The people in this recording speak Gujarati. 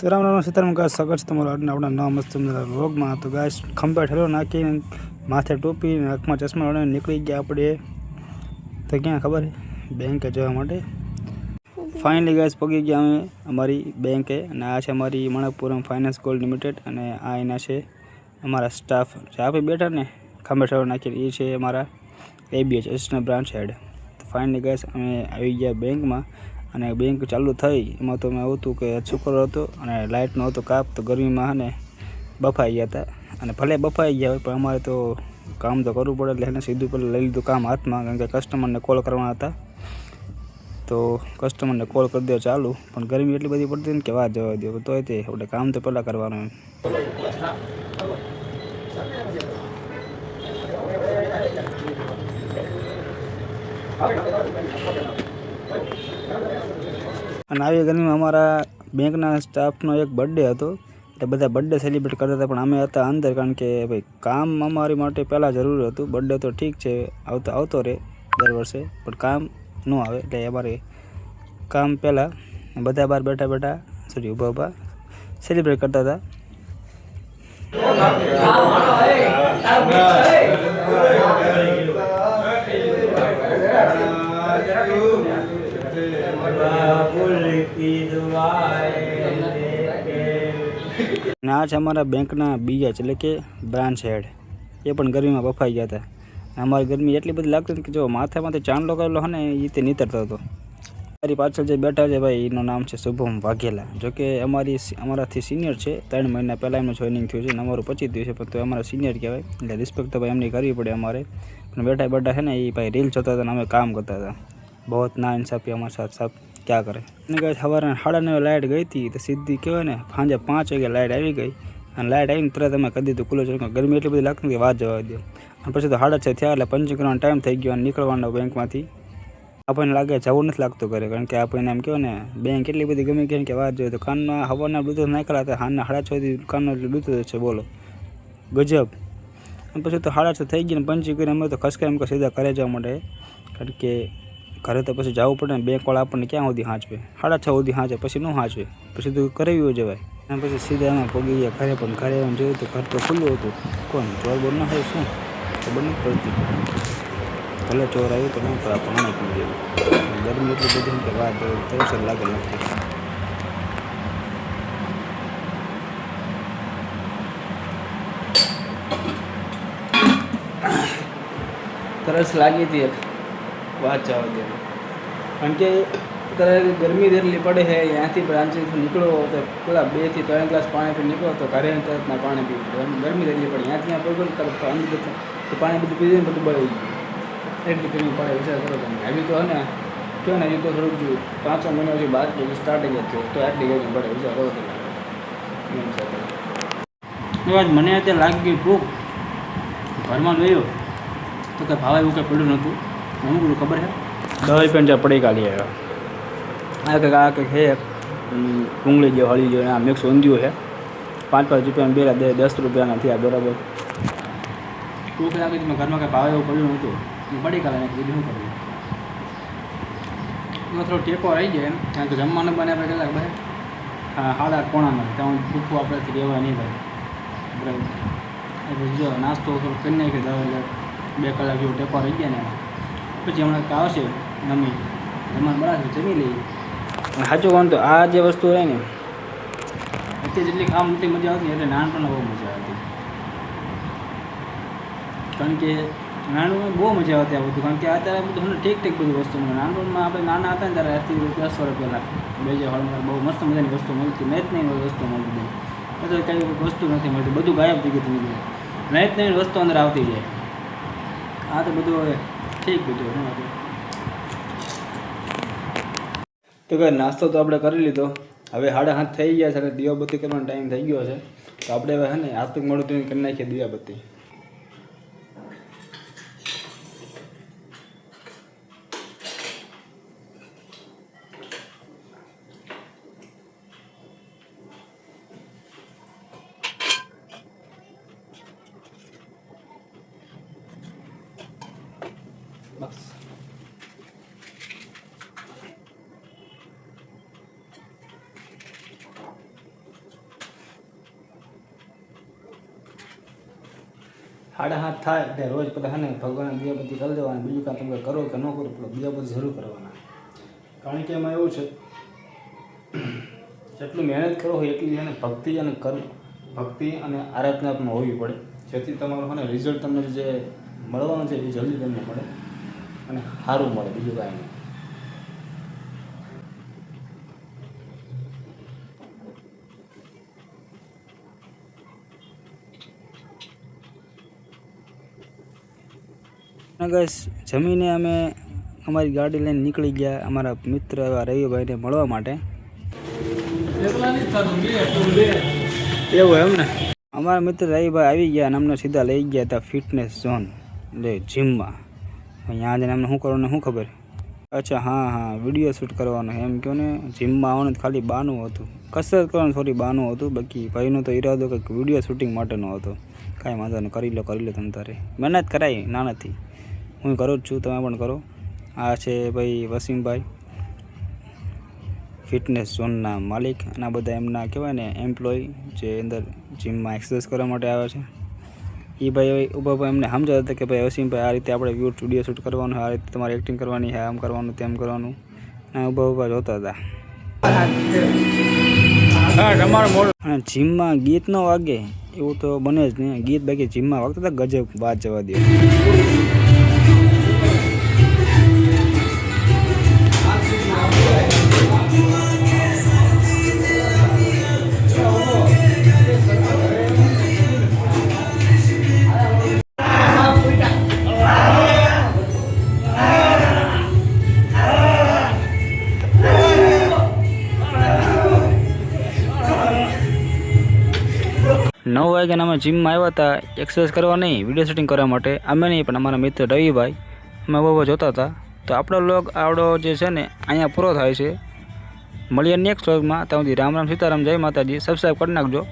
તો રામ રામ સીતારામ ગાય સ્વાગત છે તમારું આજના આપણા નવા મસ્ત વ્લોગમાં. તો ગાય ખંભા ઠેલો નાખીને માથે ટોપી આંખમાં ચશ્મા લઈને નીકળી ગયા આપણે. તો ક્યાં ખબર બેંકે જવા માટે. ફાઇનલી ગાય પગી ગયા અમે અમારી બેંકે, અને આ છે અમારી મણપ્પુરમ ફાઇનાન્સ ગોલ્ડ લિમિટેડ, અને આ એના છે અમારા સ્ટાફ જે આપણે બેઠા ને ખંભા ઠેલો નાખીને, એ છે અમારા ABH assistant branch head. Finally guy અમે આવી ગયા બેંકમાં, અને બેંક ચાલુ થઈ એમાં તો મેં હતું કે શુક્રવાર હતો અને લાઇટનો હતો કાપ, તો ગરમીમાં ને બફાઈ ગયા હતા. અને ભલે બફાઈ ગયા હોય પણ અમારે તો કામ તો કરવું પડે, એટલે એને સીધું પહેલાં લઈ લીધું કામ હાથમાં, કારણ કે કસ્ટમરને કોલ કરવાના હતા. તો કસ્ટમરને કોલ કરી દો ચાલુ, પણ ગરમી એટલી બધી પડતી ને કે વાત જવા દો, તોય તે આપણે કામ તો પહેલાં કરવાનું. અને આવી ગરમીમાં અમારા બેંકના સ્ટાફનો એક બર્થડે હતો, એટલે બધા બર્થડે સેલિબ્રેટ કરતા હતા, પણ અમે હતા અંદર, કારણ કે ભાઈ કામ અમારી માટે પહેલાં જરૂરી હતું. બર્થડે તો ઠીક છે આવતો રહે દર વર્ષે, પણ કામ ન આવે, એટલે અમારે કામ પહેલાં બધા બહાર બેઠા ઊભા સેલિબ્રેટ કરતા હતા. અને આ છે અમારા બેંકના બીજા, એટલે કે બ્રાન્ચ હેડ, એ પણ ગરમીમાં બફાઈ ગયા હતા. અમારી ગરમી એટલી બધી લાગતી હતી કે જો માથામાંથી ચાંદલો કરેલો હોય ને એ રીતે નીતરતો હતો. મારી પાછળ જે બેઠા છે ભાઈ, એનું નામ છે શુભમ વાઘેલા. જોકે અમારાથી સિનિયર છે, 3 મહિના પહેલાં એમનું જોઈનિંગ થયું છે, અને અમારું 25 થયું છે, પણ તો અમારા સિનિયર કહેવાય, એટલે રિસ્પેક્ટ તો ભાઈ એમની કરવી પડે અમારે. પણ બેઠા છે ને એ ભાઈ રીલ જોતા હતા અને અમે કામ કરતા હતા. બહુ ના ઇન્સાફી અમારા સાથ સાહેબ ક્યાં કરે. અને કહે સવારે 9:30 લાઇટ ગઈ હતી, તો સીધી કહેવાય ને સાંજે 5 વાગે લાઇટ આવી ગઈ, અને લાઇટ આવીને તરત અમે કરી દીધું કુલર. ગરમી એટલી બધી લાગતી કે વાત જવા દો. અને પછી તો 6:30 થયા, એટલે પંચિંગ કરવાનો ટાઈમ થઈ ગયો અને નીકળવાનો બેંકમાંથી. આપણને લાગે જવું નથી લાગતું ઘરે, કારણ કે આપણને એમ કહેવાય ને બેંક એટલી બધી ગમી ગઈ કે વાત જોઈએ. તો કાનમાં હવાના બ્લૂટૂથ નાખેલા હતા, હાલના 6:30 કાનનો બ્લૂટૂથ છે, બોલો ગજબ. અને પછી તો 6:30 થઈ ગઈ ને પંચિંગ કરીને અમે તો ખસકાય એમ કે સીધા ઘરે જવા માટે, કારણ કે ઘરે તો પછી જવું પડે ને, બેંકવાળા આપણને ક્યાં સુધી હાંચવે, 6:30 સુધી હાંચે, પછી ન હાંચવે, પછી તો કરાવી જવાય. અને પછી સીધા અમે પગી ગયા ઘરે. પણ ઘરે એમ જોયું તો ઘર તો ખુલ્લું હતું, કોણ ચોર બોર ના હોય શું ખબર નથી પડતી. ભલે ચોર આવ્યું તો ન ખરા, પણ પી ગયું. ગરમી એટલી બધી કે વાત તરસ લાગે નથી. તરસ લાગી હતી એક વાત જવા દે, કારણ કે અત્યારે ગરમી એટલી પડે છે. ત્યાંથી બ્રાન્ચીથી નીકળો તો પેલા 2 થી 3 ગ્લાસ પાણી પી નીકળો તો ઘરે તરતના પાણી પીવું. ગરમી એટલી પડે ત્યાંથી પગો તરત અંદર તો પાણી બધું પીને બધું બળી ગયું. એટલી ગરમી પડે, વિચાર કરો તમે. હજી તો ને કહો ને, હજી તો થોડુંક જો 5 મહિના હજી બાદ સ્ટાર્ટિંગ જ થયો, તો આટલી ગરમી પડે, વિચાર કરો તમે. મને અત્યારે લાગી ગઈ ભૂખ, ઘરમાં જોયું તો કે ભાવે એવું કંઈ પડ્યું નહોતું. હું બધું ખબર છે 10 રૂપિયા જ્યાં પડી કાઢી આવ્યા. આ કંઈક છે ડુંગળી જેવો હળી જેવો, આ મિક્સ ઊંધિયું છે. 5 રૂપિયાના બે 10 રૂપિયાના થયા બરાબર. ભૂખ લાગી મેં ઘરમાં કંઈ ભાવે એવું પડ્યું નહોતું, પડી કાઢે બીજું શું કરવું. એમાં થોડો ટેકો રહી જાય એમ, કારણ કે જમવાનું બને આપણે કેટલાક ભાઈ 8:30 પોણામાં, ત્યાં ભૂખું આપણેથી રહેવાય નહીં ભાઈ. બરાબર જો નાસ્તો થોડો કરી નાખી દવા, એટલે 2 કલાક જેવો ટેકો રહી ગયા ને એમાં. પછી હમણાં આવશે જમવાનું બનાવશે, જમી લઈએ. અને સાચું કહું તો આ જે વસ્તુ રહે ને, અત્યારે જેટલી કામ નથી મજા આવતી એટલે નાનપણમાં બહુ મજા આવતી. કારણ કે નાનપણમાં બહુ મજા આવતી આ બધું, કારણ કે અત્યારે બધું ઠીક બધું વસ્તુ મળે. નાનપણમાં આપણે નાના હતા ને ત્યારે આજથી 10 વર્ષ પહેલાં બેજે હોલમાં બહુ મસ્ત મજાની વસ્તુ મળતી, મેચ નહીં વસ્તુ મળતી. અત્યારે કંઈ વસ્તુ નથી મળતી, બધું ગાયબ થઈ ગયું. તમે મેચ નહીં વસ્તુ અંદર આવતી જાય. આ તો બધું હવે ઠીક બધું શું હતું. તો કંઈ નાસ્તો તો આપણે કરી લીધો, હવે 7:30 થઈ ગયા છે, દીવાબત્તી કરવાનો ટાઈમ થઈ ગયો છે. તો આપણે હવે ને આસ્તિક મોડું કરી નાખીએ દીવાબત્તી. બસ 7:30 થાય એટલે રોજ બધા ને ભગવાનને દિયાબત્તી કરી દેવાની. બીજું કાંઈ તમે કરો કે ન કરો પેલો દિયાબત્તી જરૂર કરવાના. કારણ કે એમાં એવું છે જેટલું મહેનત કરો હોય એટલી છે ને ભક્તિ અને કર્મ, ભક્તિ અને આરાધના પણ હોવી પડે, જેથી તમારું છે ને રિઝલ્ટ તમને જે મળવાનું છે એ જલ્દી તમને મળે અને સારું મળે, બીજું કાંઈ નહીં. ગઈસ જમીને અમે અમારી ગાડી લઈને નીકળી ગયા અમારા મિત્ર એવા રવિભાઈને મળવા માટે. એવું એમ ને, અમારા મિત્ર રવિભાઈ આવી ગયા અને અમને સીધા લઈ ગયા હતા ફિટનેસ ઝોન એટલે જીમમાં. અહીંયા જઈને અમને શું કરવાનું શું ખબર? અચ્છા હા વિડીયો શૂટ કરવાનો એમ કહો ને. જીમમાં આવવાનું ખાલી બાનું હતું, કસરત કરવાનું થોડી બાનું હતું, બાકી ભાઈનો તો ઈરાદો કંઈક વિડીયો શૂટિંગ માટેનો હતો. કાંઈ વાંધો નહીં, કરી લો તમે તારે, મહેનત કરાય ના નથી. હું કરું જ છું, તમે પણ કરો. આ છે ભાઈ વસીમભાઈ, ફિટનેસ ઝોનના માલિક, અને આ બધા એમના કહેવાય ને એમ્પ્લોય જે અંદર જીમમાં એક્સરસાઇઝ કરવા માટે આવે છે. એ ભાઈ ઊભા એમને સમજાવતા હતા કે ભાઈ વસીમભાઈ આ રીતે આપણે વિડીયો શૂટ કરવાનું, આ રીતે તમારે એક્ટિંગ કરવાની, આમ કરવાનું તેમ કરવાનું, અને ઊભા જોતા હતા. અને જીમમાં ગીત ન વાગે એવું તો બને જ નહીં. ગીત બાકી જીમમાં વાગતા હતા ગજબ, વાત જવા દે. નવ વાગ્યાના અમે જીમમાં આવ્યા હતા એક્સરસાઇઝ કરવા નહીં, વિડીયો શૂટિંગ કરવા માટે. અમે નહીં પણ અમારા મિત્ર રવિભાઈ, અમે બહુ જોતા હતા. તો આપણો લોગ આવડો જે છે ને અહીંયા પૂરો થાય છે. મળીએ નેક્સ્ટ વ્લોગમાં. ત્યાં સુધી રામ રામ સીતારામ, જય માતાજી. સબસ્ક્રાઈબ કરી નાખજો.